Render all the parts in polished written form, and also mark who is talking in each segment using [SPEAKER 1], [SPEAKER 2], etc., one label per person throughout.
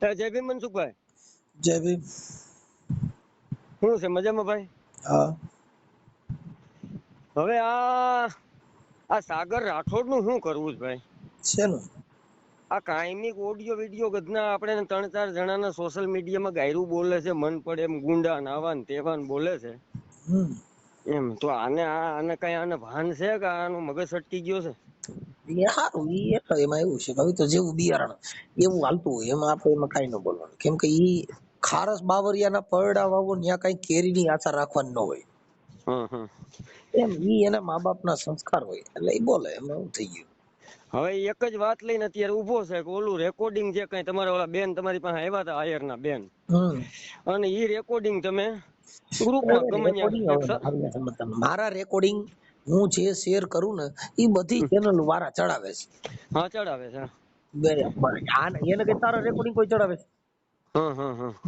[SPEAKER 1] જય ભીમ મનસુખભાઈ,
[SPEAKER 2] જય ભીમ.
[SPEAKER 1] શું છે મજામાં ભાઈ?
[SPEAKER 2] હા,
[SPEAKER 1] હવે આ સાગર રાઠોડ નું શું કરવું છે ભાઈ?
[SPEAKER 2] શેનું?
[SPEAKER 1] આ કાયમી ઓડિયો વિડિયો ગદના આપણે 3-4 જણાના સોશિયલ મીડિયામાં ગાયરું બોલે છે, મન પડે એમ ગુંડા નાવાન તેવાન બોલે છે એમ. તો આને કઈ આને ભાન છે કે આનો મગજ અટકી ગયો છે?
[SPEAKER 2] એ હારું, ઈ એટલે એમાં એવું છે કે હવે તો જેવું બિયારણ એવું હાલતું હોય એમાં આપણે એમાં કાંઈ ન બોલવાનું, કેમ કે ઈ ખારસ બાવરિયાના પરડા વાવો ત્યાં કઈ કેરીની આશા રાખવાની ન હોય. એમ ઈ એના મા બાપના સંસ્કાર હોય એટલે ઈ બોલે, એમાં એવું થઈ ગયું.
[SPEAKER 1] હવે એક જ વાત લઈને અત્યારે ઉભો છે કે ઓલું રેકોર્ડિંગ જે કઈ તમારા ઓલા બેન તમારી પાસે આવ્યા હતા આયરના બેન, અને ઈ રેકોર્ડિંગ તમે ગ્રુપમાં ગમે
[SPEAKER 2] રેકોર્ડિંગ મારા રેકોર્ડિંગ હું જે શેર કરું ને ઈ બધી ચેનલ વાળા ચડાવે છે.
[SPEAKER 1] હા ચડાવે છે.
[SPEAKER 2] એને કઈ તારા રેકોર્ડિંગ કોઈ ચડાવે છે?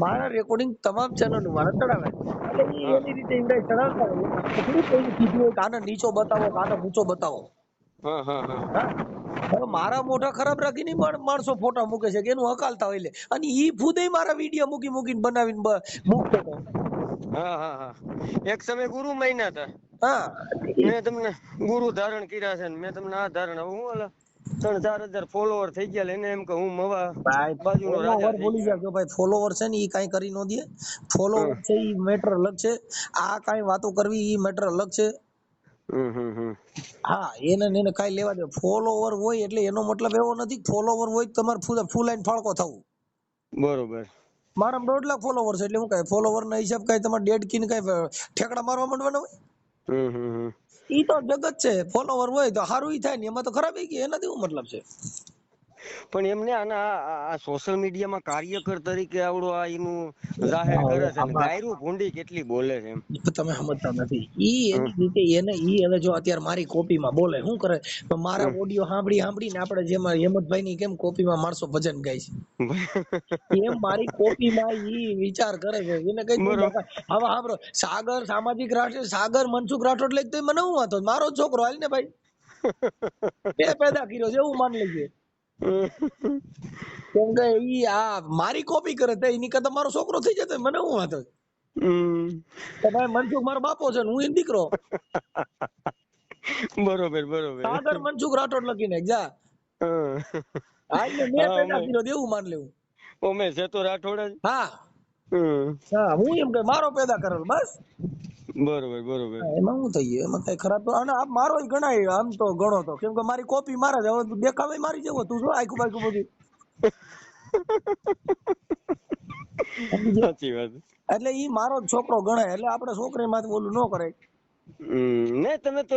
[SPEAKER 2] મારા રેકોર્ડિંગ તમામ ચેનલ વાળા ચડાવે એટલે ઈ એની રીતે ઈવડે ચડાવતા હોય. આપણે થોડું કોઈને કીધું હોય કે આને નીચો બતાવો કે આને ઊંચો બતાવો. હા, હવે મારા મોઢા ખરાબ રાખીને માણસો ફોટા મૂકે છે કે એનું હકાલતા હોય. અને ઈ ખુદે મારા વિડીયો મૂકીને બનાવીને મૂકતો હતો.
[SPEAKER 1] એક સમય ગુરુ મહિના હતા.
[SPEAKER 2] હા,
[SPEAKER 1] મેં તમને ગુરુ ધારણ કર્યા છે, મેં તમને આ ધારણ, હવે હું 3-4 હજાર ફોલોવર થઈ ગયા, એને એમ કે હું મવા
[SPEAKER 2] ભાઈ
[SPEAKER 1] બાજુનો રાજા
[SPEAKER 2] ફોલોવર
[SPEAKER 1] થઈ
[SPEAKER 2] બોલી
[SPEAKER 1] ગયો.
[SPEAKER 2] જાજો ભાઈ, ફોલોવર છે ને ઈ કાઈ કરી નો દે. ફોલોવર છે ઈ મેટર અલગ છે, આ કાઈ વાતો કરવી ઈ મેટર અલગ છે. હા, એને કાઈ લેવા દે. ફોલોવર હોય એટલે એનો મતલબ એવો નથી ફોલોવર હોય તમારે ફૂલ લાઈન ફાળકો થવું.
[SPEAKER 1] બરોબર.
[SPEAKER 2] મારા 1.5 લાખ ફોલોવર છે એટલે હું કઈ ફોલોવર ના હિસાબ કઈ તમારે ડેડ કી ને કઈ ઠેકડા મારવા માંડવાના હોય? ઈ તો જગત છે, ફોલોવર હોય તો સારું ઈ થાય ને એમાં તો ખરાબ ઈ કે એનાથી શું મતલબ છે?
[SPEAKER 1] પણ એમને આ સોશિયલ મીડિયામાં કાર્યકર તરીકે આવડો આ એનું જાહેર કરે છે ને ગાયરું ભૂંડી કેટલી બોલે છે એમ.
[SPEAKER 2] તમે સમજતા નથી. ઈ એની રીતે ઈ હવે જો અત્યારે મારી કોપીમાં બોલે શું કરે, મારા ઓડિયો સાંભળીને આપણે જેમાં હેમંતભાઈ ની કેમ કોપીમાં માણસો ભજન ગાય છે એમ મારી કોપીમાં ઈ વિચાર કરે છે. એને કઈ હવે સાંભળો, સાગર સામાજિક રાષ્ટ્ર સાગર મનસુખ રાઠોડ લઈ તો મને શું વાંધો, મારો છોકરો હાલ ને ભાઈ, બે પેદા કર્યો છે એવું માન લઈએ. કેમ કે ઈ આ મારી કોપી કરે તો એની કરતા મારો છોકરો થઈ જતો મને શું વાંધો. ભાઈ મનસુખ મારો બાપો છે, હું એનો દીકરો.
[SPEAKER 1] બરોબર.
[SPEAKER 2] સાગર મનસુખ રાઠોડ લખીને જા હાલ ને મેં પેદા કર્યો એવું માન લેવું.
[SPEAKER 1] ઓમે છે તો રાઠોડ જ.
[SPEAKER 2] હા હું એમ કે મારો પેદા કરેલો બસ.
[SPEAKER 1] બરોબર.
[SPEAKER 2] એમાં શું થઈ ગયું, એમાં કઈ ખરાબ તો અને આ મારો ગણાય આમ તો ગણો તો, કેમ કે મારી કોપી મારા જ, હવે દેખાવે મારી જેવો, તું જો આખું બાકું બધું.
[SPEAKER 1] સાચી વાત.
[SPEAKER 2] એટલે ઈ મારો જ છોકરો ગણાય એટલે આપણે છોકરી માં ઓલું ન કરે.
[SPEAKER 1] ને તમે તો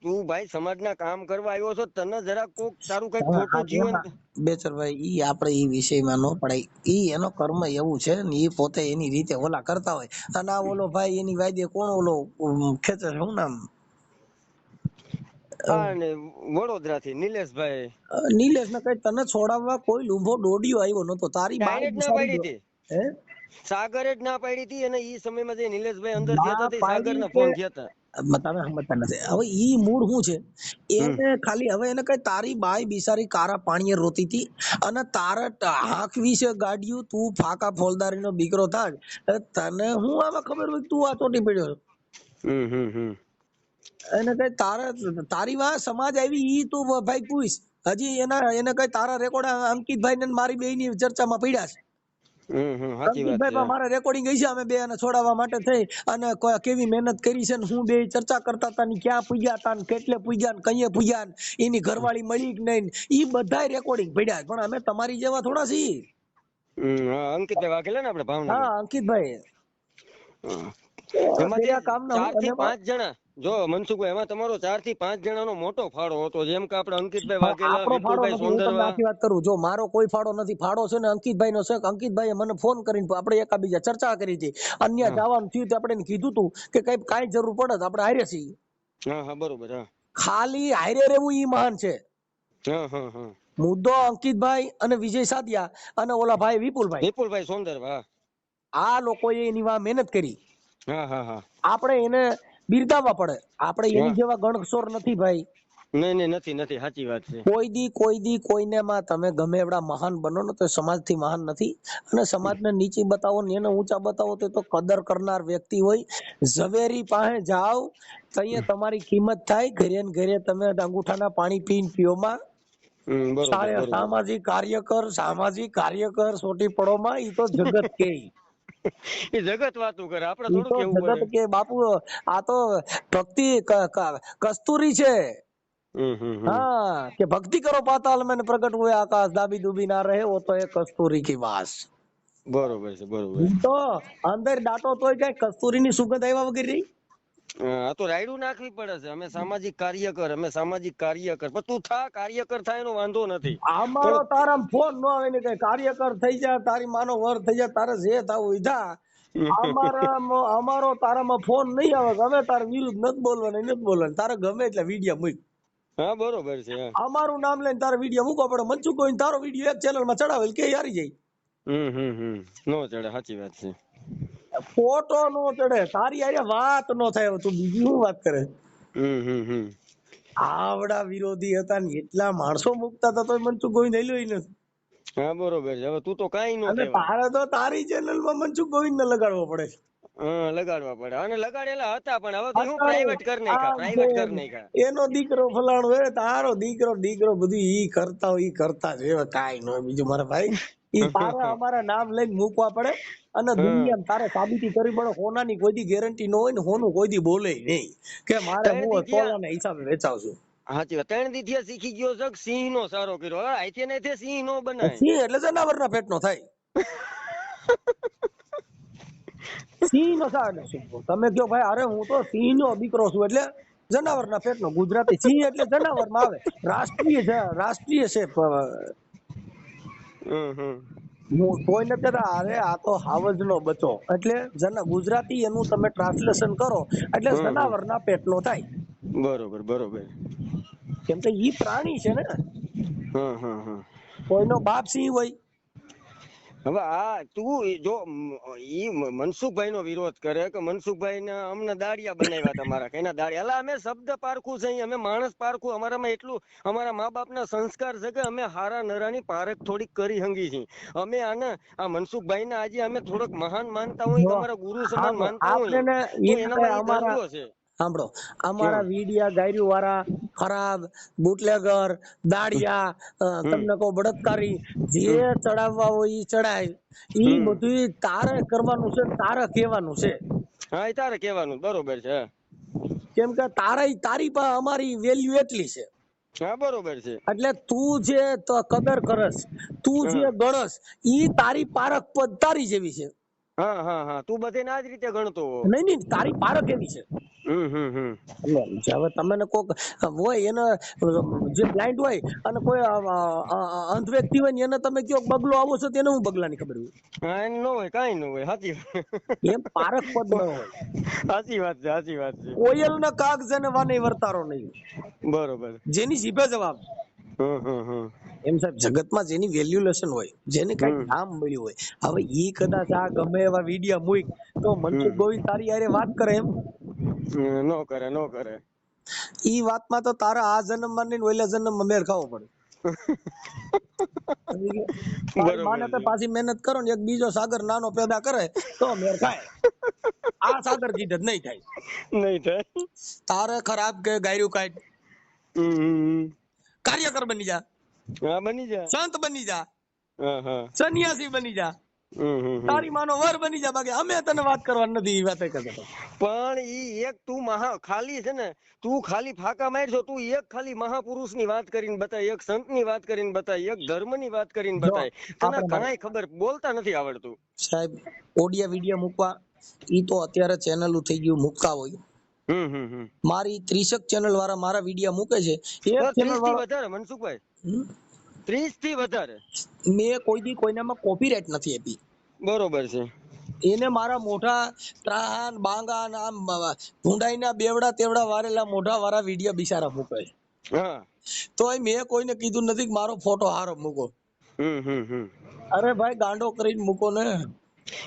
[SPEAKER 1] તું ભાઈ સમાજના કામ કરવા આવ્યો છો, તને જરાક કોક તારું કઈક ખોટું જીવન.
[SPEAKER 2] બેચરભાઈ ઈ આપણે ઈ વિષયમાં ન પડાય. ઈ એનો કર્મ એવું છે ને ઈ પોતે એની રીતે ઓલા કરતા હોય. અને આ ઓલો ભાઈ એની વાયદે કોણ ઓલો ખેંચે, શું નામ
[SPEAKER 1] વડોદરા થી નિલેશભાઈ.
[SPEAKER 2] નિલેશ ને કઈ તને છોડાવવા કોઈ લુંભો ડોડિયો આવ્યો નતો, તારી બાઈ
[SPEAKER 1] ડાયરેક્ટ ના પાડી હતી.
[SPEAKER 2] હે
[SPEAKER 1] સાગરે જ ના પાડી હતી. અને ઈ સમયમાં જે નિલેશભાઈ અંદર થયા
[SPEAKER 2] ના
[SPEAKER 1] હતા સાગર
[SPEAKER 2] પાડી
[SPEAKER 1] ના
[SPEAKER 2] કે
[SPEAKER 1] ફોન થયા હતા.
[SPEAKER 2] તમે સમજતા નથી. હવે ઈ મૂળ શું છે, એને ખાલી હવે એને કઈ તારી બાઈ બિસારી કારા પાણીએ રોતી હતી અને તારા હાંકવી છે ગાડીઓ, તું ફાકા ફોલદારી નો દીકરો થાજ, તને હું આમાં ખબર હોય તું આ ચોટી પડ્યો. એને કઈ તારી વાત સમાજ આવી ઈ તું ભાઈ પૂછ. હજી એને કઈ તારા રેકોર્ડ અંકિતભાઈ ને મારી બે ની ચર્ચામાં પડ્યા છે. અંકિતભાઈ મારા રેકોર્ડિંગ ગઈ છે, અમે બે એને છોડાવવા માટે થઈ અને કેવી મહેનત કરી છે, હું બે ચર્ચા કરતા હતા, ક્યાં પૂગ્યા હતા, કેટલે પૂગ્યા, કઈએ પૂગ્યા, એની ઘરવાળી મળી કે નહીં, ઈ બધા રેકોર્ડિંગ પડ્યા. પણ અમે તમારી જેવા થોડા છીએ.
[SPEAKER 1] અંકિતભાઈ વાઘેલા ને આપણે ભાવનગર.
[SPEAKER 2] હા, અંકિતભાઈ
[SPEAKER 1] એમાંથી 4 થી 5 જણા, જો મનસુખભાઈ એમાં તમારો 4 થી 5 જણાનો મોટો ફાળો હતો. જેમ કે આપણે અંકિતભાઈ વાઘેલા, વિપુલભાઈ સોંદરવા.
[SPEAKER 2] આખી વાત કરું, જો મારો કોઈ ફાળો નથી. ફાળો છે ને અંકિતભાઈ નો છે. અંકિતભાઈ મને ફોન કરીને આપણે એકાબીજા ચર્ચા કરી હતી. અન્ય જવાનું થયું આપણે કીધું તું કે કાંઈ જરૂર પડે તો આપણે હારે છીએ.
[SPEAKER 1] બરોબર.
[SPEAKER 2] ખાલી હારે રહેવું ઈ મહાન છે. મુદ્દો અંકિતભાઈ અને વિજય સાદિયા અને ઓલા ભાઈ વિપુલભાઈ
[SPEAKER 1] સોંદરવા,
[SPEAKER 2] આ લોકોએ એની વા મહેનત કરી. આપણે એને બિરદાવવા પડે. આપણે એની જેવા ગણસોર નથી ભાઈ.
[SPEAKER 1] નહીં નહીં નથી નથી, સાચી વાત છે.
[SPEAKER 2] કોઈ દી કોઈને માં તમે ગમે એવડા મહાન બનો ને તો સમાજ થી મહાન નથી, અને સમાજને નીચી બતાવો ને એને ઊંચા બતાવો તો કદર કરનાર વ્યક્તિ હોય. ઝવેરી પાસે જાઓ તો અહીંયા તમારી કિંમત થાય, ઘરે ને ઘરે તમે અંગૂઠાના પાણી પીને પીઓમાં.
[SPEAKER 1] બરોબર બરોબર.
[SPEAKER 2] સામાજિક કાર્યકર સોટી પડોમાં ઈ તો જગત કે
[SPEAKER 1] એ જગત વાતું કરે, આપણે થોડું કેવું પડે.
[SPEAKER 2] જગત કે બાપુ આ તો ભક્તિ કસ્તુરી છે. हाँ कि भक्ति करो पाताल में प्रकट हुए आकाश, दाबी दुबी ना रहे वो तो एक कस्तूरी की वास.
[SPEAKER 1] બરોબર છે બરોબર.
[SPEAKER 2] તો અંદર દાટો તોય કઈ કસ્તુરીની સુગંધ આવ્યા વગર રહી.
[SPEAKER 1] આ તો રાયડું નાખવી પડે છે. અમે સામાજિક કાર્યકર પણ તું થા કાર્યકર થાય એનો વાંધો નથી.
[SPEAKER 2] અમારો તારા ફોન ન આવે ને કઈ કાર્યકર થઈ જાય, તારી માનો વર થઈ જાય, તારે જે થવું ઈધા. અમારો તારામાં ફોન નહીં આવે, અમે તારે વિરુદ્ધ નથી બોલવાનું, તારે ગમે એટલે વિડીયો મૂક.
[SPEAKER 1] હા બરોબર છે.
[SPEAKER 2] અમારું નામ લઈને તારો વિડીયો મૂકો પડે, મનસુખ ગોહિલ તારો વિડીયો એક ચેનલ માં ચડાવેલ કે હારી જાય.
[SPEAKER 1] નો ચડે, સાચી વાત છે.
[SPEAKER 2] ફોટો નો ચડે, તારી આરે વાત નો થાય, તું બીજી શું વાત કરે. આવડા વિરોધી હતા ને એટલા માણસો મુકતા હતા તો મનસુખ ગોહિલ હેલ્યો નથી.
[SPEAKER 1] હા બરોબર છે. હવે તું તો કઈ નો
[SPEAKER 2] અને તારે તો તારી ચેનલ માં મનસુખ ગોહિલ ને લગાડવો પડે.
[SPEAKER 1] લગાડવા પડે, અને લગાડેલા હતા પણ હવે તો શું પ્રાઇવેટ કર નાખ્યા.
[SPEAKER 2] એનો દીકરો ફલાણો હે, તારો દીકરો બધું ઈ કરતા જ હવે કાઈ નો બીજું મારા ભાઈ. ઈ તારે અમારા નામ લઈને મૂકવા પડે, અને દુનિયામાં તારે સાબિતી કરવી પડે. હોનાની કોઈ દી ગેરંટી ન હોય ને હોનું કોઈ દી બોલે નહીં કે મારે હું તોલાના હિસાબે વેચાવ છું.
[SPEAKER 1] સાચી વાત. 3 દી શીખી ગયો છે સિંહ નો સારો કર્યો. હવે આઈથી ને સિંહ નો બનાય.
[SPEAKER 2] સિંહ એટલે જનાવરના પેટનો થાય. સિંહ નો સારો તમે કયો ભાઈ અરે હું તો સિંહ નો દીકરો છું એટલે જનાવરના પેટનો. ગુજરાતી સિંહ એટલે જનાવર માં આવે, રાષ્ટ્રીય છે. હું કોઈ નથી કહેતા અરે આ તો હાવજ નો બચ્ચો, એટલે ગુજરાતી એનું તમે ટ્રાન્સલેશન કરો એટલે જનાવરના પેટનો થાય.
[SPEAKER 1] બરોબર.
[SPEAKER 2] કેમ કે ઈ પ્રાણી છે ને. કોઈનો બાપ સિંહ હોય.
[SPEAKER 1] હવે આ તું જો ઈ મનસુખભાઈ નો વિરોધ કરે કે મનસુખભાઈ ને અમને દાડિયા બનાવ્યા તમારા કઈના દાડિયા. એટલે અમે શબ્દ પારખું છે, અમે માણસ પારખું. અમારામાં એટલું અમારા મા બાપ ના સંસ્કાર છે કે અમે હારા નરાની પારખ થોડીક કરી હંગી છીએ. અમે આને આ મનસુખભાઈ ને આજે અમે થોડોક મહાન માનતા હોય, અમારા ગુરુ સમાન માનતા હોય તો એનામાં દર્દો છે.
[SPEAKER 2] સાંભળો, અમારા વિડિયા ગાયરું વાળા ખરાબ બુટલેગર દાડિયા તમને કહો બળત્કારી જે ચડાવવા હોય ઈ ચડાય. ઈ બધું તારે કરવાનું છે, તારે કહેવાનું છે.
[SPEAKER 1] હા એ તારે કહેવાનું. બરોબર છે.
[SPEAKER 2] કેમ કે તારી પર અમારી વેલ્યુ એટલી છે.
[SPEAKER 1] હા બરોબર છે.
[SPEAKER 2] એટલે તું જે કદર કરસ, તું જે ગણસ, ઈ તારી પારખ પદ તારી જેવી છે.
[SPEAKER 1] હા તું બધે ના જ રીતે ગણતો
[SPEAKER 2] નહીં તારી પારખ એવી છે. હવે તમને કોક હોય એને જે બ્લાઇન્ડ હોય અને કોઈ અંધ વ્યક્તિ હોય ને એને તમે કયો બગલો આવો છો તેને હું બગલાની ખબર હોય.
[SPEAKER 1] હા એમ નો હોય, કાઈ નો હોય. સાચી
[SPEAKER 2] એમ પારખ પદ ન હોય.
[SPEAKER 1] સાચી વાત છે.
[SPEAKER 2] કોયલ ના કાગ જેને વાને વર્તારો નહીં.
[SPEAKER 1] બરોબર. જેની
[SPEAKER 2] જીભે જવાબ. એમ સાહેબ જગતમાં જેની વેલ્યુલેશન હોય, જેને કઈ નામ મળ્યું હોય. હવે ઈ કદાચ આ ગમે એવા વિડિયા મૂક તો મનસુખ ગોહિલ તારી યારે વાત કરે એમ
[SPEAKER 1] નો કરે.
[SPEAKER 2] ઈ વાતમાં તો તારા આ જન્મ માં ને ઓલા જન્મ માં મેર ખાવો પડે. માને તો પાછી મહેનત કરો ને એક બીજો સાગર નાનો પેદા કરે તો મેર ખાય. આ સાગર કીધે નહીં થાય. તારે ખરાબ કે ગાયરું કાઢ, કાર્યકર બની જા, સંત બની જા, સન્યાસી બની જા, તારી માનો વર બની જા. બાકી અમે તને વાત કરવા નથી વાત કરતા.
[SPEAKER 1] પણ ઈ એક તું ખાલી છે ને, તું ખાલી ફાકા મારશો. તું એક ખાલી મહાપુરુષ ની વાત કરીને બતાય, એક સંત ની વાત કરીને બતાય, એક ધર્મ ની વાત કરીને બતાય. તને કાંઈ ખબર બોલતા નથી આવડતું. સાહેબ
[SPEAKER 2] ઓડિયા વિડિયા મૂકવા ઈ તો અત્યારે ચેનલ થઈ ગયું મૂકતા હોય. મારી 30 ચેનલ વાળા મારા વિડિયા મૂકે છે. એક ચેનલ વાળા
[SPEAKER 1] વધારે મનસુખભાઈ 30 થી વધારે
[SPEAKER 2] મેં કોઈ દી કોઈનામાં કોપીરાઈટ નથી આપી.
[SPEAKER 1] બરોબર છે.
[SPEAKER 2] એને મારા મોઢા ત્રાહન બાંગા આમ ભૂંડાઈના બેવડા તેવડા વારેલા મોઢા વાળા વિડિયા બિચારા મૂકે. તોય મેં કોઈને કીધું નથી કે મારો ફોટો હારો મૂકો. અરે ભાઈ ગાંડો કરીને મૂકો ને.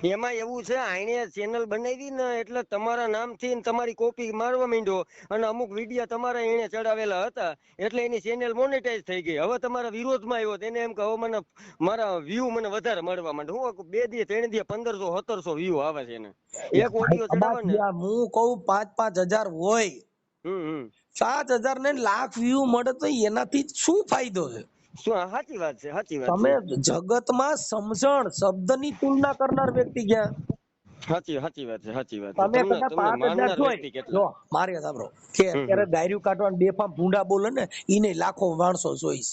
[SPEAKER 1] એમાં એવું છે, આઈને ચેનલ બનાવી ને એટલે તમારા નામથી ને તમારી કોપી મારવા માંડ્યો અને અમુક વિડીયો તમારા એને ચડાવેલા હતા એટલે એની ચેનલ મોનેટાઈઝ થઈ ગઈ. હવે તમારા વિરોધમાં આવ્યો એને એમ કે હવે મને મારા વ્યૂ મને વધારે મળવા માંડે. હું 2 દી 3 દી 1500-1700 વ્યૂ આવે છે એને એક ઓડિયો ચડાવે ને.
[SPEAKER 2] હું કહું 5,000 હોય, 7,000 ને લાખ વ્યૂ મળે તો એનાથી શું ફાયદો છે?
[SPEAKER 1] શું? સાચી વાત છે, સાચી વાત
[SPEAKER 2] તમે
[SPEAKER 1] છે.
[SPEAKER 2] જગતમાં સમજણ શબ્દની તુલના કરનાર વ્યક્તિ ક્યાં?
[SPEAKER 1] સાચી વાત છે, સાચી વાત છે.
[SPEAKER 2] તમે
[SPEAKER 1] તમને
[SPEAKER 2] કદાચ
[SPEAKER 1] તમને
[SPEAKER 2] 5,000
[SPEAKER 1] માનનાર
[SPEAKER 2] જોઈ
[SPEAKER 1] વ્યક્તિ કેટલા?
[SPEAKER 2] જો મારે સાંભળો કે અત્યારે ગાયરું કાઢવા બેફામ ભૂંડા બોલે ને ઈને લાખો માણસો જોઈશ.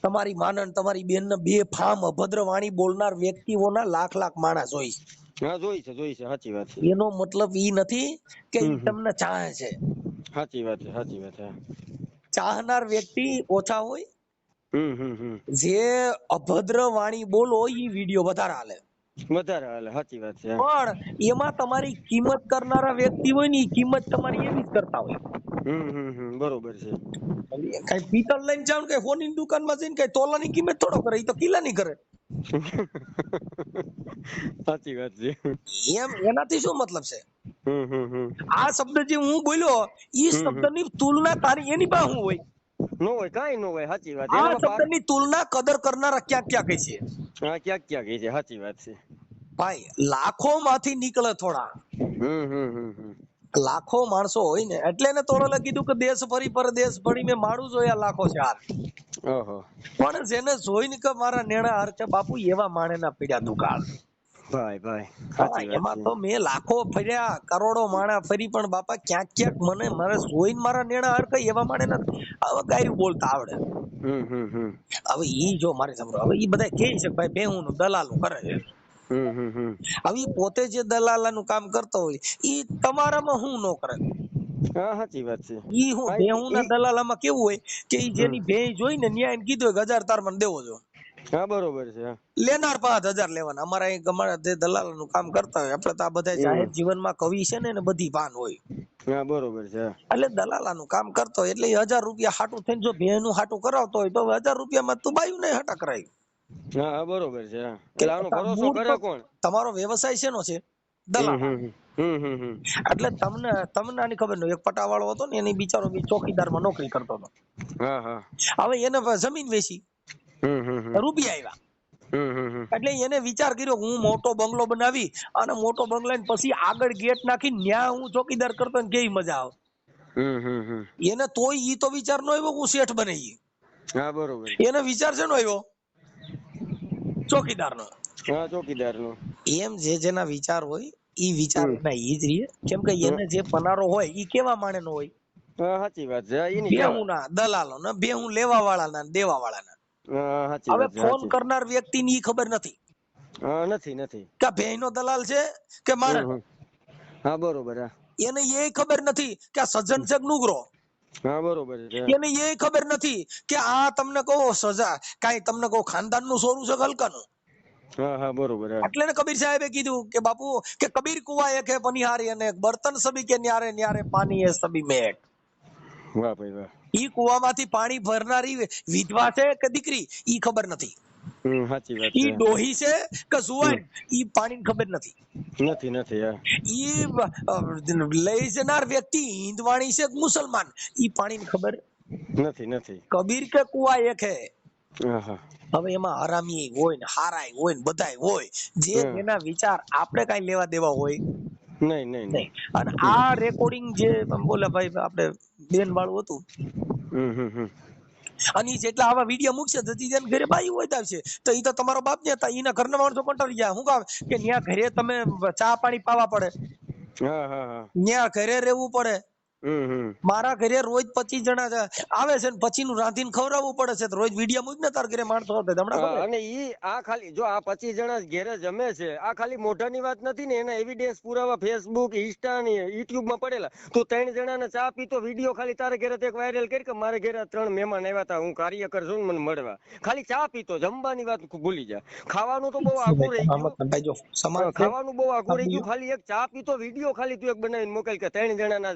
[SPEAKER 2] તમારી માનન તમારી બેન ને બેફામ અભદ્ર વાણી બોલનાર વ્યક્તિઓના લાખ લાખ માણસ જોઈશ.
[SPEAKER 1] હા જોઈ છે, સાચી વાત છે.
[SPEAKER 2] એનો મતલબ ઈ નથી કે ઈ તમને ચાહે છે.
[SPEAKER 1] સાચી વાત છે, સાચી વાત છે.
[SPEAKER 2] ચાહનાર વ્યક્તિ ઓછા હોય,
[SPEAKER 1] હમ
[SPEAKER 2] જે અભદ્ર વાણી બોલો ઈ વિડિયો વધારે હાલે.
[SPEAKER 1] વધારે હાલે, સાચી વાત છે.
[SPEAKER 2] પણ એમાં તમારી કિંમત કરનારા વ્યક્તિ હોય ને ઈ કિંમત તમારી એવી જ કરતા હોય.
[SPEAKER 1] બરોબર છે.
[SPEAKER 2] કઈ પિત્તળ લઈને જાવ કે સોની દુકાનમાં જઈને કઈ તોલાની કિંમત થોડો કરે, ઈ તો કિલ્લાની કરે.
[SPEAKER 1] સાચી વાત છે.
[SPEAKER 2] એમ એનાથી શું મતલબ છે? આ શબ્દ જે હું બોલ્યો ઈ શબ્દની તુલના તારી એની પાસે શું હોય?
[SPEAKER 1] નો હોય, કાઈ નો હોય. સાચી વાત.
[SPEAKER 2] આ શબ્દની તુલના કદર કરનારા ક્યાં ક્યાં કહે છે?
[SPEAKER 1] હા, ક્યાંક ક્યાંક છે. સાચી વાત છે
[SPEAKER 2] ભાઈ. લાખો માંથી નીકળે થોડા. લાખો માણસો હોય ને એટલે એને તોડલે કીધું કે દેશ ફરી પરદેશ ફરી મેં માણું જોયા લાખો ચાર. પણ જેને જોઈને કે મારા નેણા હરચે બાપુ એવા માણેના પીડ્યા દુકાળ.
[SPEAKER 1] ભાઈ સાચી વાત
[SPEAKER 2] એમાં
[SPEAKER 1] છે.
[SPEAKER 2] તો મેં લાખો ફર્યા, કરોડો માણા ફરી, પણ બાપા ક્યાંક ક્યાંક મને મારે જોઈને મારા નેણા હરખે એવા માણેના હવે ગાયરું બોલતા આવડે. હવે ઈ જો મારે સાંભળો, હવે ઈ બધા કહે છે કે ભાઈ બેહું નું દલાલું કરે છે. હવે પોતે જે દલાલાનું કામ કરતો હોય ઈ તમારામાં શું નો કરે?
[SPEAKER 1] હા, સાચી વાત છે.
[SPEAKER 2] ઈ હું ભેહુંના દલાલામાં કેવું હોય કે ઈ જેની ભેહ જોઈ ને ન્યાય એને કીધું 1000 તાર મને દેવો જો.
[SPEAKER 1] હા, બરોબર છે.
[SPEAKER 2] લેનાર 5,000 લેવાના. અમારા અહીં અમારા જે દલાલનું કામ કરતા હોય આપણે તો આ બધા જાહેર જીવનમાં કવિ છે ને એને બધી ભાન હોય.
[SPEAKER 1] હા, બરોબર છે.
[SPEAKER 2] એટલે દલાલાનું કામ કરતો હોય એટલે 1000 રૂપિયા હાટું થઈને જો ભેહનું હાટું કરાવતો હોય તો 1000 રૂપિયામાં તું બાયું નહીં હાટા કરાય.
[SPEAKER 1] હા, બરોબર છે. એટલે આનો ભરોસો કરે કોણ?
[SPEAKER 2] તમારો વ્યવસાય શેનો છે? દલાલ. એટલે તમને આની ખબર ન, એક પટાવાળો હતો ને એની બિચારો ચોકીદારમાં નોકરી કરતો હતો. હવે એને જમીન વેચી, રૂપિયા આવ્યા, એટલે એને વિચાર કર્યો હું મોટો બંગલો બનાવી અને મોટો બંગલા પછી આગળ ગેટ નાખી ન્યા હું ચોકીદાર કરતો ને કેવી મજા આવે. એને તોય ઈ તો વિચાર નો આવ્યો હું શેઠ બને.
[SPEAKER 1] હા, બરોબર.
[SPEAKER 2] એને વિચાર છે નો આવ્યો ચોકીદાર નો.
[SPEAKER 1] હા, ચોકીદાર નો. એમ
[SPEAKER 2] જેના વિચાર હોય ઈ વિચાર એના ઈ જ રહે. કેમ કે એને જે પનારો હોય ઈ કેવા માણે નો હોય?
[SPEAKER 1] સાચી વાત છે.
[SPEAKER 2] બેહુના દલાલો ને બેહું લેવા વાળાના દેવા વાળાના. હવે ફોન કરનાર વ્યક્તિની ખબર નથી. નથી કે ભેંનો દલાલ છે કે માણસ.
[SPEAKER 1] હા, બરોબર.
[SPEAKER 2] એને એ ખબર નથી કે આ સજ્જન છે નુગરો.
[SPEAKER 1] હા, બરોબર છે.
[SPEAKER 2] એને એ ખબર નથી કે આ તમને કહો સજા કાઈ તમને કહો ખાનદાન નું સોરું છે હલકાનું.
[SPEAKER 1] હા, બરોબર.
[SPEAKER 2] એટલે કબીર સાહેબે કીધું કે બાપુ કે કબીર કુવા એક હે પનિહારી અને બર્તન સભી કે ન્યારે ન્યારે પાણી હે સભી મેં એક.
[SPEAKER 1] વાહ ભાઈ વાહ.
[SPEAKER 2] ઈ કુવામાંથી પાણી ભરનારી વિધવા છે કે દીકરી ઈ ખબર નથી.
[SPEAKER 1] સાચી વાત
[SPEAKER 2] ઈ
[SPEAKER 1] છે.
[SPEAKER 2] ડોહી છે કે જુવાન ઈ પાણી ખબર નથી. ઈ લઈ જનાર વ્યક્તિ હિન્દવાણી છે કે મુસલમાન ઈ પાણીની ખબર
[SPEAKER 1] નથી.
[SPEAKER 2] કબીર કે કુવા એક હે. હવે એમાં હરામી હોય ને હારાય હોય ને બધાય હોય, જે જેના વિચાર આપણે કઈ લેવા દેવા હોય નહીં. અને આ રેકોર્ડિંગ જે બોલે ભાઈ આપણે બેન વાળું હતું, અને જેટલા આવા વિડીયો મૂકશે જેને ઘરે બાઈ હોય આવશે તો ઈ તો તમારો બાપ ને હતા, એના ઘરના માણસો કંટાળી ગયા. શું કામ કે ન્યા ઘરે તમે ચા પાણી પાવા પડે, ન્યા ઘરે રહેવું પડે. મારા ઘરે રોજ 25 જણા આવે છે, પછી નું રાંધીને ખવડાવવું પડે છે. રોજ વિડીયો મૂક ને તાર ઘરે માણસો અને
[SPEAKER 1] ઈ આ ખાલી જો આ 25 જણા ઘરે જમે છે, આ ખાલી મોઢાની વાત નથી ને, એના એવિડન્સ પુરાવા ફેસબુક ઇન્સ્ટા ને યુટ્યુબ માં પડેલા. તો 3 જણાને ચા પીતો વિડીયો ખાલી તારે ઘરે એક વાયરલ કરી કે મારે ઘરે 3 મહેમાન આવ્યા હતા, હું કાર્યકર છું મને મળવા. ખાલી ચા પીતો, જમવાની વાત ભૂલી જા. ખાવાનું તો બહુ આઘું રહી ગયું, ખાવાનું બહુ આઘું રહી ગયું. ખાલી એક ચા પીતો વિડીયો ખાલી તું એક બનાવીને મોકલ કે 3 જણાના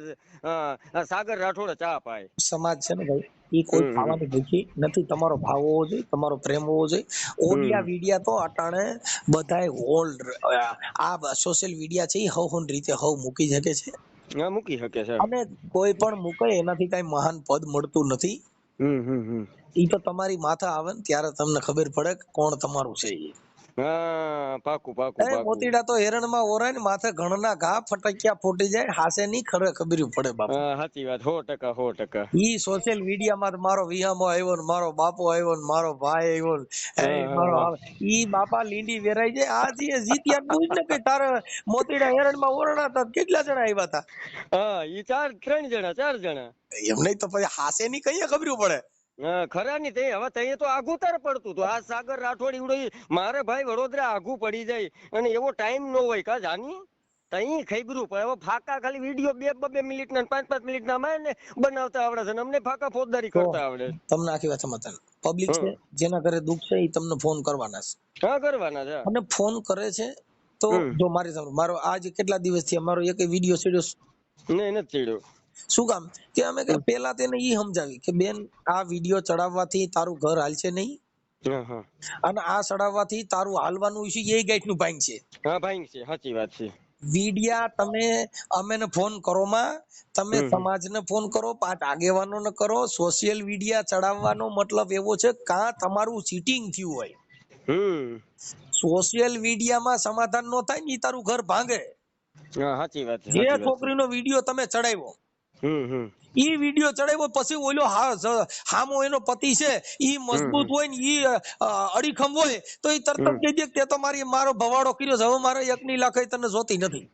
[SPEAKER 1] હા સાગર રાઠોડ ચા પાય.
[SPEAKER 2] સમાજ છે ને ભાઈ, એ કોઈ ખાવાની ભૂખી નથી. તમારો ભાવ હોવો જોઈએ, તમારો પ્રેમ હોવો જોઈએ. ઓડિયા વિડિયા તો અટાણે બધાય હોલ્ડ આ સોશિયલ મીડિયા છે એ હવ રીતે હવ મૂકી શકે છે.
[SPEAKER 1] હા મૂકી શકે છે.
[SPEAKER 2] અને કોઈ પણ મૂકે એનાથી કઈ મહાન પદ મળતું નથી. ઈ તો તમારી માથા આવે ને ત્યારે તમને ખબર પડે કે કોણ તમારું છે.
[SPEAKER 1] હા પાકું પાકું પાકું.
[SPEAKER 2] મોતીડા તો હેરણમાં ઓરાય ને માથે ઘણના ઘા ફટક્યા ફૂટી જાય, હાસે ની ખબર પડે બાપા.
[SPEAKER 1] સાચી વાત, 100%.
[SPEAKER 2] ઈ સોશિયલ મીડિયામાં મારો વિહામો આવ્યો ને મારો બાપો આવ્યો ને મારો ભાઈ આવ્યો ને મારો ઈ બાપા લીંડી વેરાઈ જાય. આ જે જીત્યા પૂછ ને કે તારે મોતીડા હેરણમાં ઓરણા હતા કેટલા જણા આવ્યા હતા?
[SPEAKER 1] હા ઈ 4 જણા.
[SPEAKER 2] એમ નહીં તો પછી હાસે ની કઈ ખબર પડે.
[SPEAKER 1] ખરા ની તે હવે તઈએ તો આઘું તાર પડતું હતું. આ સાગર રાઠોડ ઈવડો મારે ભાઈ વડોદરા આઘું પડી જાય અને એવો ટાઈમ ન હોય કા જાની તઈ ખઈબરું પડે. હવે ફાકા ખાલી વિડીયો 2-2 મિનિટ ના 5-5 મિનિટ ના મારે ને બનાવતા આવડે છે, અમને ફાકા ફોજદારી કરતા આવડે.
[SPEAKER 2] તમને આખી વાત સમજતા પબ્લિક છે જેના ઘરે દુઃખ છે એ તમને ફોન કરવાના છે.
[SPEAKER 1] હા કરવાના છે. અને
[SPEAKER 2] ફોન કરે છે તો જો મારી સામે મારો આજ કેટલા દિવસથી અમારો એક વિડીયો છેડ્યો
[SPEAKER 1] નહીં નથી છેડ્યો. શું
[SPEAKER 2] કામ કે અમે કે પેલા તેને ઈ સમજાવી કે બેન આ વિડીયો ચડાવવાથી તારું ઘર હાલશે નહીં, અને આ ચડાવવાથી તારું હાલવાનું ઇશ્યુ એ ગાઈટ નું ભાંગ છે.
[SPEAKER 1] હા ભાંગ છે, સાચી વાત છે.
[SPEAKER 2] વિડિયા તમે અમેને ફોન કરો માં, તમે સમાજને ફોન કરો, 5 આગેવાનોને કરો. સોશિયલ મીડિયા ચડાવવાનો મતલબ એવો છે કા તમારું ચીટિંગ થયું હોય. સોશિયલ મીડિયામાં સમાધાન નો થાય ને તારું ઘર ભાંગે.
[SPEAKER 1] સાચી વાત છે.
[SPEAKER 2] જે છોકરીનો વિડીયો તમે ચડાવ્યો ઈ વિડીયો ચડાવ્યો પછી ઓલો હામો એનો પતિ છે ઈ મજબૂત હોય ને ઈ અડીખમ હોય તો ઈ તરત જ કહી દે તે તો મારો ભવાડો કર્યો છે, હવે મારે 1 લાખ તને જોતી નથી.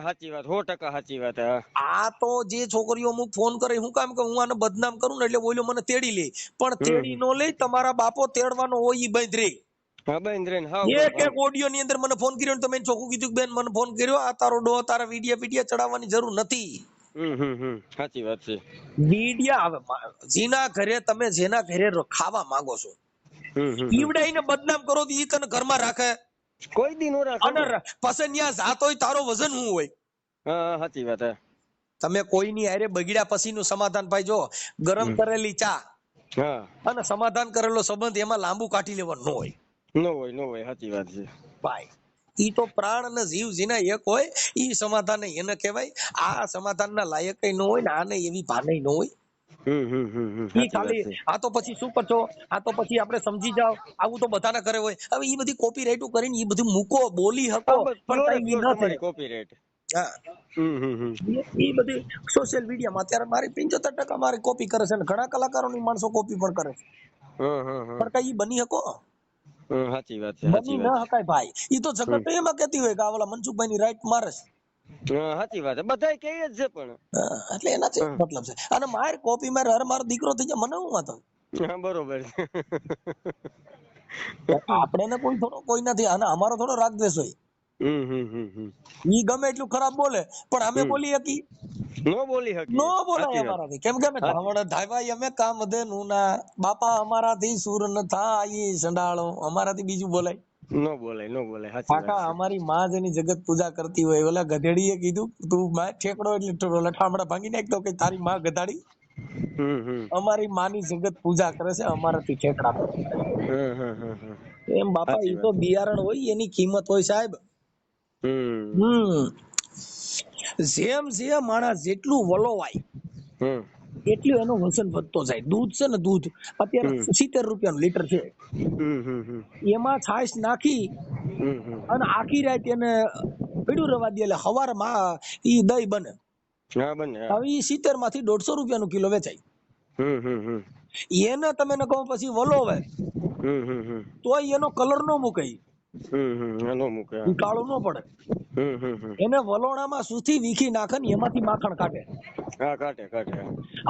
[SPEAKER 1] સાચી વાત, 100% સાચી વાત.
[SPEAKER 2] આ તો જે છોકરીઓ હું ફોન કરે હું કામ કે હું આને બદનામ કરું ને એટલે ઓલો મને તેડી લે, પણ તેડી નો લે. તમારા બાપો તેડવાનો હોય ઈ બંધ રે. એક ઓડિયો ની અંદર મને ફોન કર્યો તમે ચોખ્ખું કીધું બેન મને ફોન કર્યો આ તારો ડો તારા વિડીયો ચડાવવાની જરૂર નથી.
[SPEAKER 1] સાચી વાત છે.
[SPEAKER 2] વિડિયા હવે જેના ઘરે તમે જેના ઘરે ખાવા માંગો છો ઈવડાઈને બદનામ કરો તો ઈ તને ઘરમાં રાખે
[SPEAKER 1] કોઈ દી નો રાખે.
[SPEAKER 2] અને પછી ન્યા જાત હોય તારો વજન શું હોય?
[SPEAKER 1] સાચી વાત.
[SPEAKER 2] તમે કોઈની હારે બગડ્યા પછીનું સમાધાન ભાઈ જો ગરમ કરેલી ચા અને સમાધાન કરેલો સંબંધ એમાં લાંબુ કાઢી લેવાનું
[SPEAKER 1] નો હોય. સાચી વાત છે
[SPEAKER 2] ભાઈ. ઈ તો પ્રાણ અને જીવ જેના એક હોય ઈ સમાધાન એને કહેવાય. આ સમાધાન ના લાયક ન હોય ને આને એવી ભાને ન હોય. ઈ ખાલી આ તો પછી શું કરશો? આ તો પછી આપણે સમજી જાવ આવું તો બધાને કરે હોય. હવે ઈ બધી કોપીરાઈટ કરીને ઈ બધું મૂકો બોલી હકો પણ કઈ ન થાય
[SPEAKER 1] કોપીરાઈટ.
[SPEAKER 2] એ બધી સોશિયલ મીડિયામાં અત્યારે મારી 75% મારી કોપી કરે છે, ઘણા કલાકારોની માણસો કોપી પણ કરે છે, પણ કઈ બની હકો?
[SPEAKER 1] સાચી વાત છે.
[SPEAKER 2] બની ન હકાય ભાઈ. ઈ તો જગત એમાં કહેતી હોય કે ઓલા મનસુખભાઈ ની રાઈટ મારે છે.
[SPEAKER 1] સાચી વાત બધાય કહે જ છે પણ
[SPEAKER 2] એટલે એના છે મતલબ છે. અને માર કોપી માર હર મારો દીકરો થઈ જાય મને હું વાતો.
[SPEAKER 1] બરોબર
[SPEAKER 2] આપણે ને કોઈ થોડો કોઈ નથી અને અમારો થોડો રાગ દ્વેષ હોય. ઈ ગમે એટલું ખરાબ બોલે પણ અમે બોલી હકી? નો બોલાય અમારાથી. કેમ કે અમે ધાવણ ધાવાય અમે કામ દેનું ના બાપા અમારાથી સુર ન થાય સંડાળો અમારાથી બીજું બોલાય? નો બોલાય. કાકા અમારી માં જેની જગત પૂજા કરતી હોય ઓલા ગધેડીએ કીધું તું માં ઠેકડો એટલે લઠામડા ભાંગી નાખતો કે તારી માં ગધાડી. અમારી માની જગત પૂજા કરે છે અમારાથી ઠેકડા પડે. એમ બાપા ઈ તો બિયારણ હોય એની કિંમત હોય સાહેબ. જેમ જે માણસ જેટલું વલોવાય એટલું એનું વજન વધતો જાય. દૂધ છે ને દૂધ અત્યારે 70 રૂપિયાનું લીટર છે. એમાં છાશ નાખી અને આખી રાત એને પીડું રવા દે એટલે સવારમાં ઈ દહીં બને. હવે ઈ 70 માંથી 150 રૂપિયાનું કિલો વેચાય. એને તમે કહો પછી વલોવે તો એનો કલર નો મૂકાય, કાળું નો પડે. એને વલોણામાં સુથી વીખી નાખે ને એમાંથી માખણ કાઢે.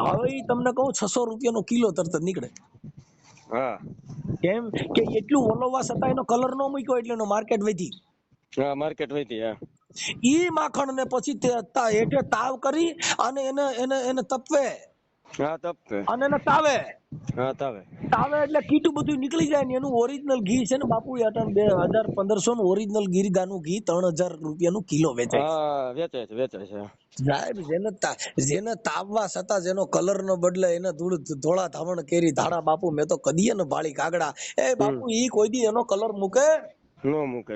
[SPEAKER 2] હવે ઈ તમને કહું 600 રૂપિયાનો કિલો તરત નીકળે. કેમ કે એટલું વલોવા છતાં એનો કલર નો મૂક્યો એટલે એનો માર્કેટ વધી. ઈ માખણ ને પછી હેઠે તાવ કરી અને એને તપવે અને એને તાવે
[SPEAKER 1] હા તાવે
[SPEAKER 2] તાવે એટલે કીટું બધું નીકળી જાય ને એનું ઓરિજિનલ ઘી છે ને બાપુ અટાણ 2000-1500 નું ઓરિજિનલ ગીરગાનું ઘી 3000 રૂપિયાનું કિલો વેચાય.
[SPEAKER 1] હા વેચાય છે.
[SPEAKER 2] સાહેબ જેને તાવવા છતાં જેનો કલર નો બદલે એને ધોળા ધાવણ કેરી ધાડા બાપુ મેં તો કદીએ ને બાળી કાગડા એ બાપુ ઈ કોઈ દી એનો કલર મૂકે
[SPEAKER 1] નો મૂકે.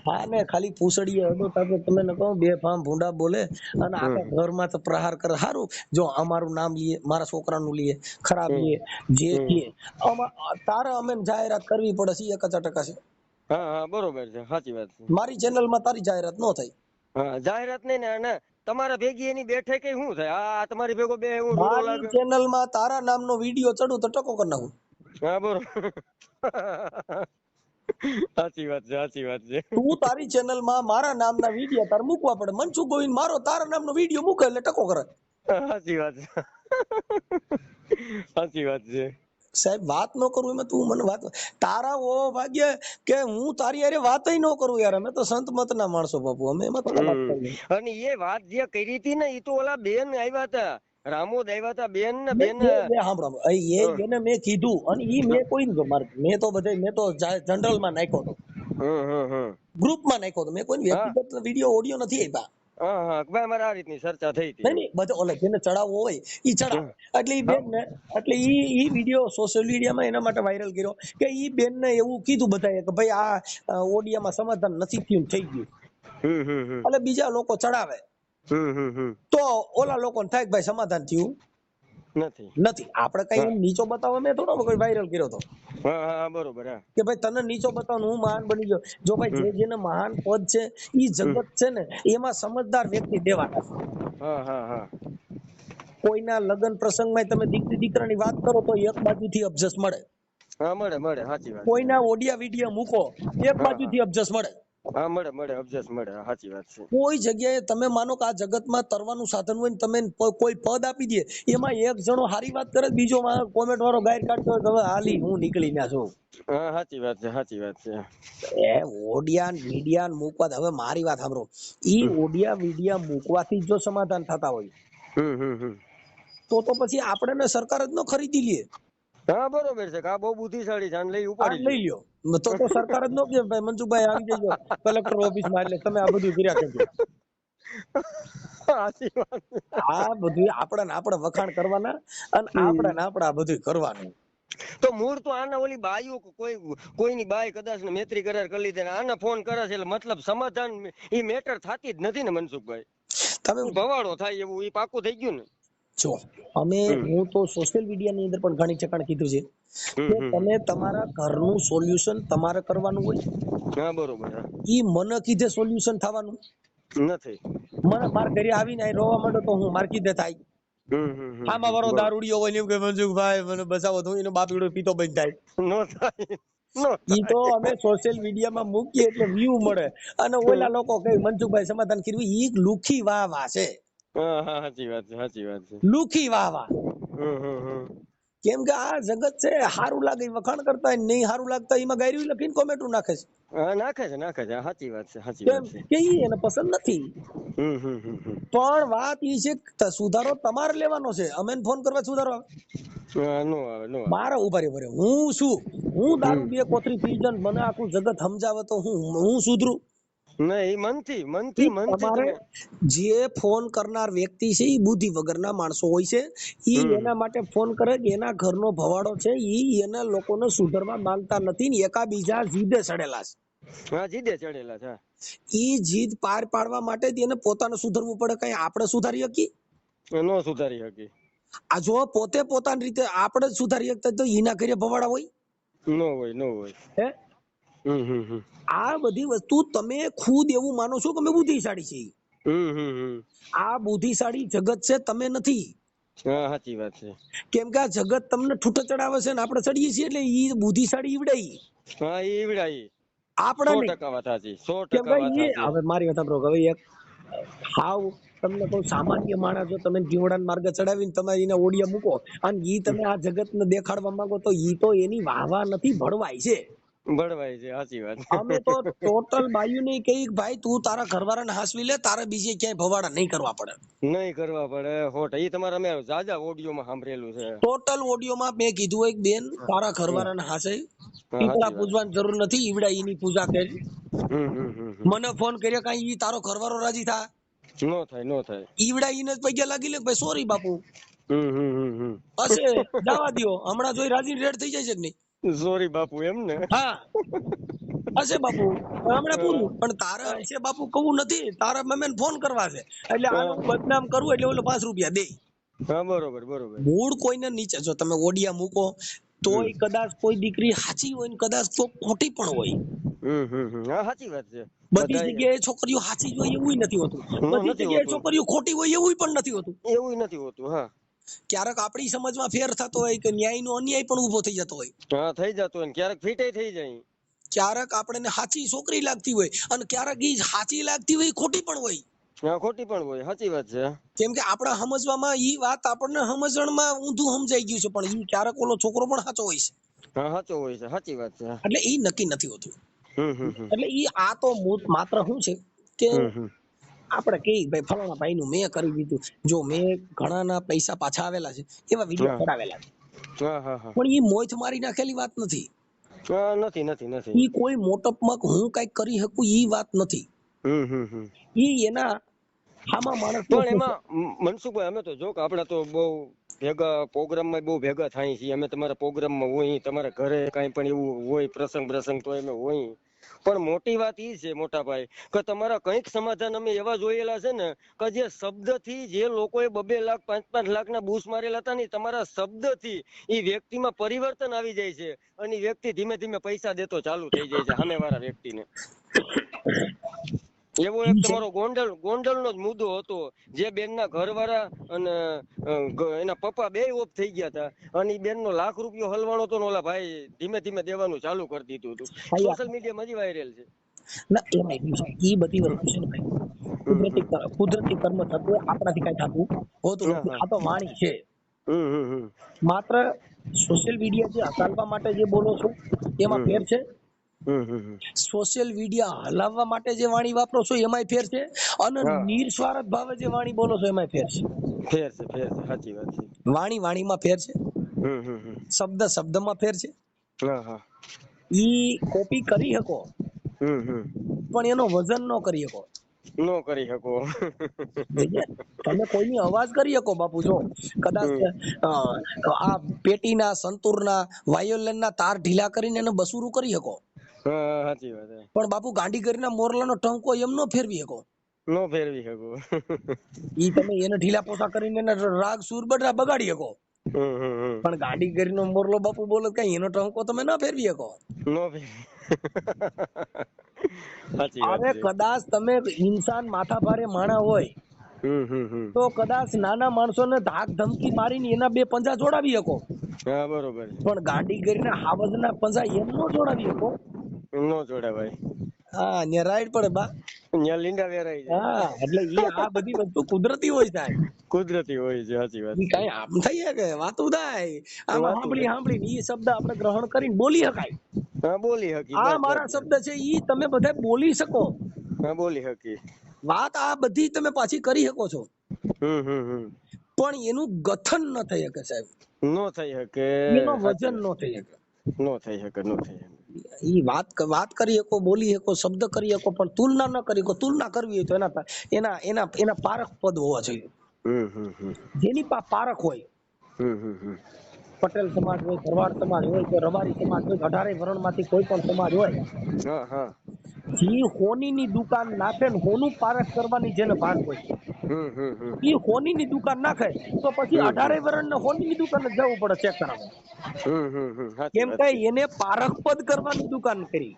[SPEAKER 2] હા ને ખાલી પૂછડીએ અડો તાતો તમે ને કહું બે ફામ ભૂંડા બોલે અને આખા ઘરમાં તો પ્રહાર કરે. સારું જો અમારું નામ લઈએ મારા છોકરાનું લઈએ ખરાબ લઈએ જે કીએ તારે અમે જાહેરાત કરવી પડે છે 1% છે.
[SPEAKER 1] હા બરોબર છે સાચી વાત છે.
[SPEAKER 2] મારી ચેનલ માં તારી જાહેરાત ન થાય.
[SPEAKER 1] હા જાહેરાત નહીં ને તમારા ભેગી એની બેઠે કઈ શું થાય? આ તમારી ભેગો બે હું રૂડો
[SPEAKER 2] મારી
[SPEAKER 1] લાગે.
[SPEAKER 2] ચેનલ માં તારા નામનો વિડીયો ચડું તો ટકો કરી નાખું.
[SPEAKER 1] હા બરોબર સાચી વાત છે.
[SPEAKER 2] તું તારી ચેનલ માં મારા નામના વિડીયો તાર મૂકવા પડે. મનસુખ ગોવિંદ મારો તારા નામનો વિડીયો મૂકે એટલે ટકો કરે.
[SPEAKER 1] સાચી વાત છે.
[SPEAKER 2] સાહેબ વાત ન કરું એમાં તું મને વાત તારા ઓ ભાગ્ય કે હું તારી હારે વાત ન કરું યાર. અમે તો સંત મત ના માણસો બાપુ અમે એમાં થોડા વાત કરીએ.
[SPEAKER 1] અને એ વાત જે કરી હતી ને એ તો ઓલા બેન આવ્યા હતા રામોદ આવ્યા હતા બેન ને બેન
[SPEAKER 2] સાંભળો એને મેં કીધું અને ઈ મેં કોઈ મેં તો જનરલ માં નાખ્યો હતો ગ્રુપ માં નાખ્યો હતો. મેં કોઈ વ્યક્તિગત વિડીયો ઓડિયો નથી આપ્યા.
[SPEAKER 1] મારે આ રીતની ચર્ચા થઈ હતી.
[SPEAKER 2] નહીં બધા ઓલે જેને ચડાવવો હોય ઈ ચડાવે. એટલે ઈ બેન ને એટલે ઈ વિડીયો સોશિયલ મીડિયામાં એના માટે વાયરલ કર્યો કે ઈ બેન ને એવું કીધું બધાએ કે ભાઈ આ ઓડિયામાં સમાધાન નથી થયું થઈ ગયું. એટલે બીજા લોકો ચડાવે તો ઓલા લોકોને થાય કે ભાઈ સમાધાન થયું નથી. આપણે કઈ નીચો બતાવો મેં થોડો કોઈ વાયરલ કર્યો હતો.
[SPEAKER 1] બરોબર
[SPEAKER 2] કે ભાઈ તને નીચો બતાવો હું મહાન બની ગયો. જો ભાઈ જેને મહાન પદ છે ઈ જગત છે ને એમાં સમજદાર વ્યક્તિ દેવાના છે. કોઈના લગ્ન પ્રસંગમાં તમે દીકરી દીકરાની વાત કરો તો એક બાજુથી અબજસ મળે.
[SPEAKER 1] મળે સાચી વાત.
[SPEAKER 2] કોઈના ઓડિયા વિડિયો મૂકો એક બાજુથી અબજસ મળે.
[SPEAKER 1] મળે અબજસ મળે સાચી વાત છે.
[SPEAKER 2] કોઈ જગ્યાએ તમે માનો કે આ જગતમાં તરવાનું સાધન હોય ને તમે કોઈ પદ આપી દે એમાં એક જણો સારી વાત કરે બીજો કોમેન્ટ વાળો ગાયર કાઢતો હોય હવે હાલી હું નીકળી ના છું.
[SPEAKER 1] સાચી વાત છે.
[SPEAKER 2] એ ઓડિયા મીડિયા મૂકવા હવે મારી વાત સાંભળો ઈ ઓડિયા વિડિયા મૂકવાથી જો સમાધાન થતા હોય તો પછી આપણે સરકાર જ ન ખરીદી લે.
[SPEAKER 1] હા બરોબર છે. આ બહુ બુદ્ધિશાળી જાન લઈ
[SPEAKER 2] લ્યો તો સરકાર જ ન કે ભાઈ મનસુખભાઈ આવી જજો કલેક્ટર ઓફિસ માં એટલે તમે આ બધું કર્યા કરજો. આ બધું આપણે વખાણ કરવાના અને આપણે આ બધું કરવાનું.
[SPEAKER 1] તો મૂળ તો આના ઓલી બાઈઓ કોઈની બાઈ કદાચ ને મૈત્રી કરાર કરી લીધે આને ફોન કરે છે એટલે મતલબ સમાધાન ઈ મેટર થતી જ નથી ને મનસુખભાઈ. તમે ભવાડો થાય એવું ઈ પાકું થઈ ગયું ને. જો હું તો સોશિયલ મીડિયા ની અંદર પણ ઘણી ઠેકાણે કીધું છે કે તમે તમારા ઘરનું સોલ્યુશન તમારે કરવાનું હોય. હા બરોબર. ઈ મને કીધે સોલ્યુશન થવાનું નથી. મને માર ઘરે આવીને રોવા માંડો તો હું માર કીધે થાય. આમાં વાળો દારૂડિયો હોય ને કે મનસુખભાઈ મને બચાવો તો એનો બાપ ઈડો પીતો બંધ થાય. નો થાય. ઈ તો અમે સોશિયલ મીડિયામાં મૂકીએ એટલે વ્યૂ મળે અને ઓલા લોકો કઈ મનસુખભાઈ સમાધાન કર્યું ઈ લુખી વાહ છે. સાચી વાત છે. લુખી વાહ કેમ કે આ જગત છે સારું લાગે વખાણ કરતા નહીં સારું લાગતા એમાં ગાયરું લખીને કોમેન્ટો નાખે છે. સાચી વાત છે. કે ઈ એને પસંદ નથી. પણ વાત ઈ છે સુધારો તમારે લેવાનો છે. અમે ફોન કરવા સુધારો મારા ઉભા રે હું દારૂ 2 કોથરી પી જન મને આખું જગત સમજાવે તો હું સુધરું નહીં. જે ફોન કરનાર વ્યક્તિ છે એ બુદ્ધિ વગરના માણસો હોય છે. ઈ એના માટે ફોન કરે કે એના ઘરનો ભવાડો છે ઈ એના લોકોને સુધરવા માંગતા નથી ને એકાબીજા જીદે ચડેલા છે. ઈ જીદ પાર પાડવા માટે એને પોતાને સુધરવું પડે. કઈ આપણે સુધારી શકીએ? ન સુધારી શકીએ. આ જો પોતે પોતાની રીતે આપણે સુધારી શકતા તો એના ઘરે ભવાડા હોય? ન હોય. હે આ બધી વસ્તુ તમે ખુદ એવું માનો છો કે અમે બુદ્ધિશાળી છીએ. આ બુદ્ધિશાળી જગત છે તમે નથી. સાચી વાત છે. કેમ કે આ જગત તમને ઠૂઠ ચડાવે છે ને આપણે ચડીએ છીએ એટલે ઈ બુદ્ધિશાળી ઈવડાઈ આપણે હવે મારી વાત સાંભળો હવે એક હાવ તમને કોઈ સામાન્ય માણસ જો તમે જીવડાના માર્ગે ચડાવીને તમે એને ઓડિયા મૂકો અને ઈ તમે આ જગતને દેખાડવા માંગો તો ઈ તો એની વાહવા નથી ભળવાય છે. બળવાય છે, સાચી વાત.
[SPEAKER 2] અમે તો ટોટલ બાયું નહીં કહી ભાઈ તું તારા ઘરવાળાને હાસવી લે, તારે બીજે ક્યાંય ભવાડા નહીં કરવા પડે.
[SPEAKER 1] નહીં કરવા પડે. હોટ ઈ તમારે અમે જાજા ઓડિયોમાં સાંભળેલું છે.
[SPEAKER 2] ટોટલ ઓડિયોમાં મેં કીધું એક બેન તારા ઘરવાળાને હાસે પીપળા પૂજવાની જરૂર નથી, ઈવડા ઈની પૂજા કરી. મને ફોન કર્યો કાઈ ઈ તારો ઘરવાળો રાજી થા?
[SPEAKER 1] નો થાય, નો થાય.
[SPEAKER 2] ઈવડા ઈને જ પૈસા લાગી લે ભાઈ, સોરી બાપુ હશે જવા દ્યો, હમણાં જોઈ રાજી રેડ થઈ જાય છે કે નહીં?
[SPEAKER 1] સોરી બાપુ એમ ને?
[SPEAKER 2] હા હશે બાપુ હમણાં પૂરું. પણ તારે હશે બાપુ કહું નથી, તારા મમ્મીને ફોન કરવા છે એટલે આનું બદનામ કરવું એટલે ઓલો 5 રૂપિયા દે.
[SPEAKER 1] હા બરોબર બરોબર.
[SPEAKER 2] મૂળ કોઈને નીચે જો તમે ઓડિયા મૂકો તોય કદાચ કોઈ દીકરી સાચી હોય ને કદાચ તો ખોટી પણ હોય.
[SPEAKER 1] હા સાચી વાત છે.
[SPEAKER 2] બધી જગ્યાએ છોકરીઓ સાચી જ હોય એવું નથી હોતું, બધી જગ્યાએ છોકરીઓ ખોટી હોય એવું પણ નથી હોતું.
[SPEAKER 1] એવું નથી હોતું. હા
[SPEAKER 2] ક્યારેક આપણી સમજમાં ફેર થતો હોય કે ન્યાયનો અન્યાય પણ ઉભો થઈ જતો હોય.
[SPEAKER 1] હા થઈ જતો હોય, ક્યારેક ફીટે થઈ જાય.
[SPEAKER 2] ક્યારેક આપણને સાચી છોકરી લાગતી હોય અને ક્યારેક ઈ સાચી લાગતી હોય ખોટી પણ હોય.
[SPEAKER 1] હા ખોટી પણ હોય, સાચી વાત છે.
[SPEAKER 2] કેમ કે આપણા સમજવામાં ઈ વાત આપણને સમજણમાં ઊંધું સમજાઈ ગયું છે, પણ ઈ ક્યારેક ઓલો છોકરો પણ સાચો હોય છે.
[SPEAKER 1] હા સાચો હોય છે, સાચી વાત છે.
[SPEAKER 2] એટલે ઈ નક્કી નથી હોતું. એટલે ઈ આ તો માત્ર શું છે કે આપણે કઈ ભાઈ ફલાણા ભાઈ નું મેં કરી દીધું, જો મેં ઘણાના પૈસા પાછા આવેલા છે એવા વિડીયો પડાવેલા છે, પણ ઈ મોજ મારી નાખેલી વાત નથી.
[SPEAKER 1] નથી નથી નથી.
[SPEAKER 2] ઈ કોઈ મોટપમાં હું કઈક કરી શકું ઈ વાત નથી. ઈ એના આમાં માણસ.
[SPEAKER 1] પણ એમાં મનસુખભાઈ અમે તો જો કે આપણે તો બહુ ભેગા પ્રોગ્રામમાં બહુ ભેગા થાય છીએ. અમે તમારા પ્રોગ્રામમાં હોય, તમારા ઘરે કાંઈ પણ એવું હોય પ્રસંગ તો અમે હોય. પણ મોટી વાત ઈ છે મોટા ભાઈ કે તમારા કંઈક સમાધાન અમે એવા જોયેલા છે ને કે જે શબ્દથી જે લોકોએ 2-2 લાખ 5-5 લાખના બૂસ મારેલા હતા ને, તમારા શબ્દથી એ વ્યક્તિમાં પરિવર્તન આવી જાય છે અને વ્યક્તિ ધીમે ધીમે પૈસા દેતો ચાલુ થઈ જાય છે સામેવાળા વ્યક્તિને. એવો એક તમારો ગોંડલનો જ મુદ્દો હતો. જે બેનના ઘરવાળા અને એના પપ્પા બે ઓફ થઈ ગયા હતા અને એ બેનનો લાખ રૂપિયો હલવાણો તો ઓલા ભાઈ ધીમે ધીમે દેવાનું ચાલુ કરી દીધું હતું. સોશિયલ મીડિયામાં જ વાયરલ છે.
[SPEAKER 2] ના એમાં ઈ બધી વસ્તુ છે ને ભાઈ, કુદરતી કર્મ થતું આપણાથી કઈ થતું હોતું નથી. આ તો વાણી છે. માત્ર સોશિયલ મીડિયા જે હકાલવા માટે જે બોલો છો એમાં ફેર છે. સોશિયલ મીડિયા હલાવવા માટે જે વાણી વાપરો છો એમાંય ફેર છે, અને નિર્સ્વાર્થ ભાવે જે વાણી બોલો છો એમાંય ફેર છે.
[SPEAKER 1] ફેર છે, ફેર છે, સાચી વાત છે.
[SPEAKER 2] વાણીમાં ફેર છે, શબ્દમાં ફેર છે. ઈ કોપી કરી શકો પણ એનો વજન ન કરી શકો. તમે કોઈની અવાજ કરી શકો બાપુ. જો કદાચ આ પેટીના સંતૂરના વાયોલિનના તાર ઢીલા કરીને એને બસુરું કરી શકો, પણ બાપુ ગાંડીગરીના મોરલાનો ટંકો એમ નો ફેરવી શકો. ઈ તમે એને ઢીલા પોસા કરીને એને રાગ સુર બગાડી શકો, પણ ગાંડીગરીનો મોરલો બાપુ બોલે કઈ એનો ટંકો તમે ના ફેરવી શકો. અરે કદાચ તમે ઇન્સાન માથા ભારે માણા હોય તો કદાચ નાના માણસોને ધાક ધમકી મારીને એના 2 પંજા જોડાવી શકો, પણ ગાંડીગરીના હાવજના પંજા એમ નો જોડાવી શકો.
[SPEAKER 1] નો જોડાવાય.
[SPEAKER 2] હા ને રાઈડ પડે બા.
[SPEAKER 1] લીંડા વેરાઈ જાય.
[SPEAKER 2] હા એટલે ઈ આ બધી વસ્તુ કુદરતી હોય સાહેબ.
[SPEAKER 1] કુદરતી હોય છે, સાચી વાત.
[SPEAKER 2] ઈ કઈ આમ થઈ કે વાતું થાય આમાં સાંભળી ઈ શબ્દ આપણે ગ્રહણ કરીને બોલી શકાય.
[SPEAKER 1] હા બોલી હકી.
[SPEAKER 2] આ મારા શબ્દ છે ઈ તમે બધા બોલી શકો.
[SPEAKER 1] હા બોલી હકી.
[SPEAKER 2] વાત આ બધી તમે પાછી કરી શકો છો, પણ એનું ગઠન ન થઈ શકે સાહેબ.
[SPEAKER 1] નો થઈ શકે.
[SPEAKER 2] એનો વજન નો થઈ શકે.
[SPEAKER 1] નો થઈ શકે.
[SPEAKER 2] ઈ વાત કરી શકો, બોલી શકો, શબ્દ કરી શકો, પણ તુલના ન કરી શકો. તુલના કરવી હોય તો એના પારખ પદ હોવા જોઈએ. જેની પારખ હોય, પટેલ સમાજ હોય, ભરવાડ સમાજ હોય કે રબારી સમાજ હોય, 18 વર્ણમાંથી કોઈ પણ સમાજ હોય, જે હોનીની દુકાન નાખે ને હોનું પારખ કરવાની જેને ભાન હોય, ઈ હોનીની દુકાન નાખે તો પછી 18 વર્ણને હોનીની દુકાને જવું પડે ચેક કરાવવા. કેમ કે એને પારખ પદ કરવાની દુકાન કરી.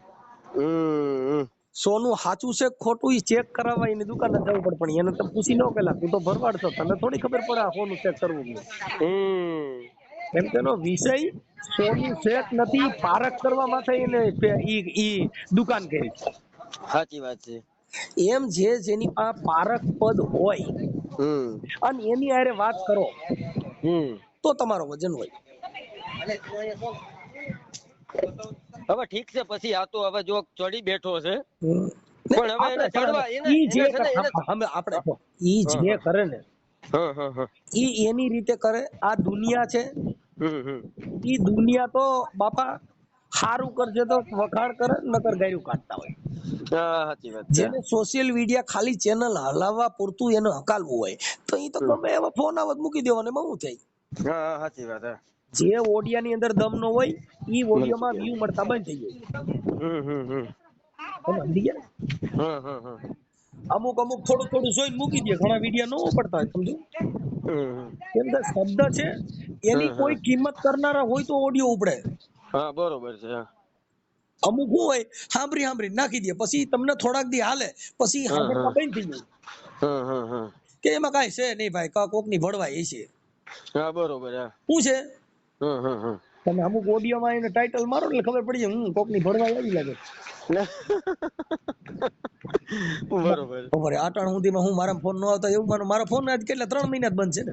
[SPEAKER 2] સોનું સાચું છે ખોટું ઈ ચેક કરાવવા એની દુકાને જવું પડે, પણ એને તો પૂછી ન પેલા તું તો ભરવાડ છો, તને થોડી ખબર પડે આ સોનું ચેક કરવું. કેમ કે એનો વિષય સોનું ચેક નથી, પારખ કરવા માટે એને ઈ દુકાન કરી.
[SPEAKER 1] સાચી વાત છે.
[SPEAKER 2] એમ જેની પાસે પારખ પદ હોય અને એની હારે વાત કરો તો તમારો વજન હોય.
[SPEAKER 1] હવે ઠીક છે, પછી આ તો હવે જો ચડી બેઠો છે
[SPEAKER 2] હમ.
[SPEAKER 1] પણ હવે એને ચડવા
[SPEAKER 2] ઈ જે આપણે ઈ જે કરે ને ઈ એની રીતે કરે. આ દુનિયા છે, ઈ દુનિયા તો બાપા સારું કરશે તો વખાણ કરે, નકર ગાયું કાઢતા હોય.
[SPEAKER 1] સાચી વાત છે.
[SPEAKER 2] જેને સોશિયલ મીડિયા ખાલી ચેનલ હલાવવા પૂરતું એને હકાલવું હોય તો ઈ તો ગમે એવા ફોન આવત મૂકી દેવાનો, એમાં શું થાય.
[SPEAKER 1] સાચી વાત.
[SPEAKER 2] જે ઓડિયા ની અંદર દમ નો હોય ઈ ઓડિયોમાં વ્યૂ મળતા બંધ થઈ જાય. તમે સમજી ગયા ને? અમુક થોડું થોડું જોઈને મૂકી દે, ઘણા વિડિયા ન પડતા હોય, સમજો. કેમ કે શબ્દ છે એની કોઈ કિંમત કરનારા હોય તો ઓડિયો ઉપડે.
[SPEAKER 1] હા બરોબર છે.
[SPEAKER 2] અમુક શું હોય, સાંભળી નાખી દે, પછી તમને થોડાક દી હાલે, પછી સાંભળતા બંધ થઈ જાય કે એમાં કાંઈ છે નહીં ભાઈ, કોક ની ભળવાય છે.
[SPEAKER 1] હા બરોબર.
[SPEAKER 2] શું છે તમે અમુક ઓડિયોમાં એને ટાઇટલ મારો એટલે ખબર પડી જાય, કોક ની ભળવાય આવી લાગે.
[SPEAKER 1] બરોબર.
[SPEAKER 2] આટાણ સુધીમાં હું મારા ફોન નો આવતા એવું મારો ફોન આજ કેટલા 3 મહિના જ બંધ છે ને.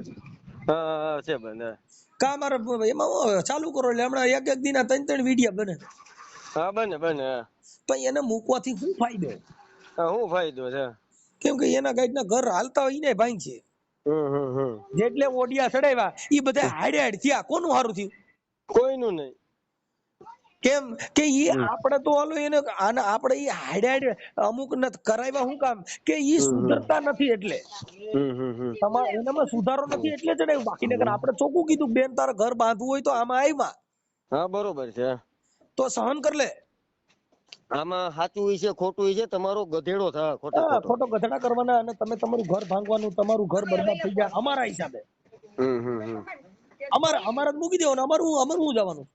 [SPEAKER 1] હા છે બંધ.
[SPEAKER 2] કા મારે એમાં ચાલુ કરો એટલે હમણાં એક દિના 3 વિડિયા બને.
[SPEAKER 1] હા બને
[SPEAKER 2] પણ એને મૂકવાથી શું ફાયદો?
[SPEAKER 1] શું ફાયદો છે? કેમ
[SPEAKER 2] કે એના ગાઈડના ઘર હાલતા હોય ને ભાઈ છે. જેટલે ઓડિયા ચડાવ્યા ઈ બધા હાડ થયા, કોનું સારું થયું?
[SPEAKER 1] કોઈનું નહીં.
[SPEAKER 2] કેમ કે ઈ આપણે તો હાલો એને આપણે ઈ હાડ અમુક ન કરાવ્યા, શું કામ કે ઈ સુધરતા નથી, એટલે એનામાં સુધારો નથી એટલે ચડાવ્યું. બાકી નકર આપણે ચોખ્ખું કીધું બેન તારે ઘર બાંધવું હોય તો આમાં આવ્યા.
[SPEAKER 1] હા બરોબર છે.
[SPEAKER 2] તો સહન કર લે.
[SPEAKER 1] આમાં સાચું હોય છે ખોટું હોય છે, તમારો ગધેડો થાય
[SPEAKER 2] ખોટો ગધેડા કરવાના, અને તમે તમારું ઘર ભાંગવાનું, તમારું ઘર બરબાદ થઈ જાય અમારા હિસાબે. અમારે જ મૂકી દેવાનું, અમારું શું જવાનું?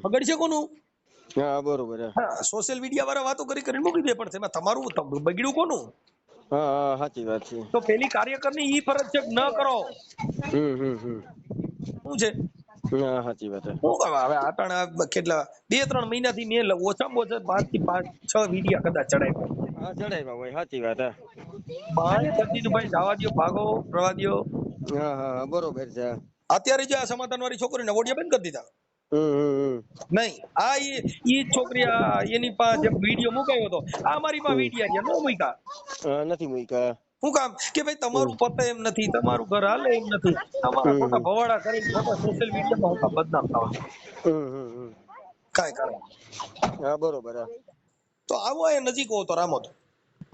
[SPEAKER 2] પગડ છે કોનું?
[SPEAKER 1] હા બરોબર.
[SPEAKER 2] સોશિયલ મીડિયા વાળા વાતો કરીને મૂકી દે, પણ તેમાં તમારું બગડ્યું કોનું?
[SPEAKER 1] હા સાચી વાત છે.
[SPEAKER 2] તો પેલી કાર્યકરની ઈ ફરજ છે ન કરો. શું છે?
[SPEAKER 1] સાચી વાત.
[SPEAKER 2] શું કરવા હવે આટાણા કેટલા 2-3 મહિનાથી મેં ઓછામાં ઓછા 5 થી 6 વિડિયા કદાચ
[SPEAKER 1] ચડાવ્યા હોય. સાચી વાત.
[SPEAKER 2] ભાઈ જવા દો, ભાગો, પ્રવા દો.
[SPEAKER 1] હા બરોબર છે.
[SPEAKER 2] અત્યારે જે આ સમાધાન વાળી છોકરીને ઓડિયા બંધ કરી દીધા. નહીં, આ ઈ છોકરી એની પાસે જે વિડિયો મુકાયો હતો, આ મારી પાસે વિડિયા ન મૂક્યા.
[SPEAKER 1] નથી મૂક્યા. શું
[SPEAKER 2] કામ કે ભાઈ તમારું પતે એમ નથી, તમારું ઘર હાલે એમ નથી, તમારા ખોટા ભવાડા કરીને ખોટા સોશિયલ મીડિયામાં બદનામ થવા. કાંઈ કારણ.
[SPEAKER 1] હા બરોબર.
[SPEAKER 2] તો આવો એ નજીક હો તો રામોદ.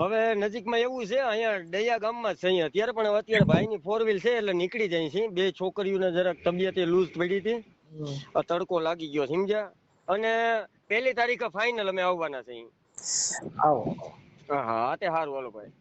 [SPEAKER 1] હવે નજીકમાં એવું છે, અહીંયા દયા ગામમાં જ છે અત્યારે, પણ અત્યારે ભાઈની 4 વ્હીલ છે એટલે નીકળી જાય છે. 2 છોકરીઓને જરાક તબિયત લૂઝ પડી હતી, તડકો લાગી ગયો, સમજ્યા? અને 1 તારીખે ફાઇનલ અમે આવવાના છે.
[SPEAKER 2] આવો.
[SPEAKER 1] હા તે સારું, હાલો ભાઈ.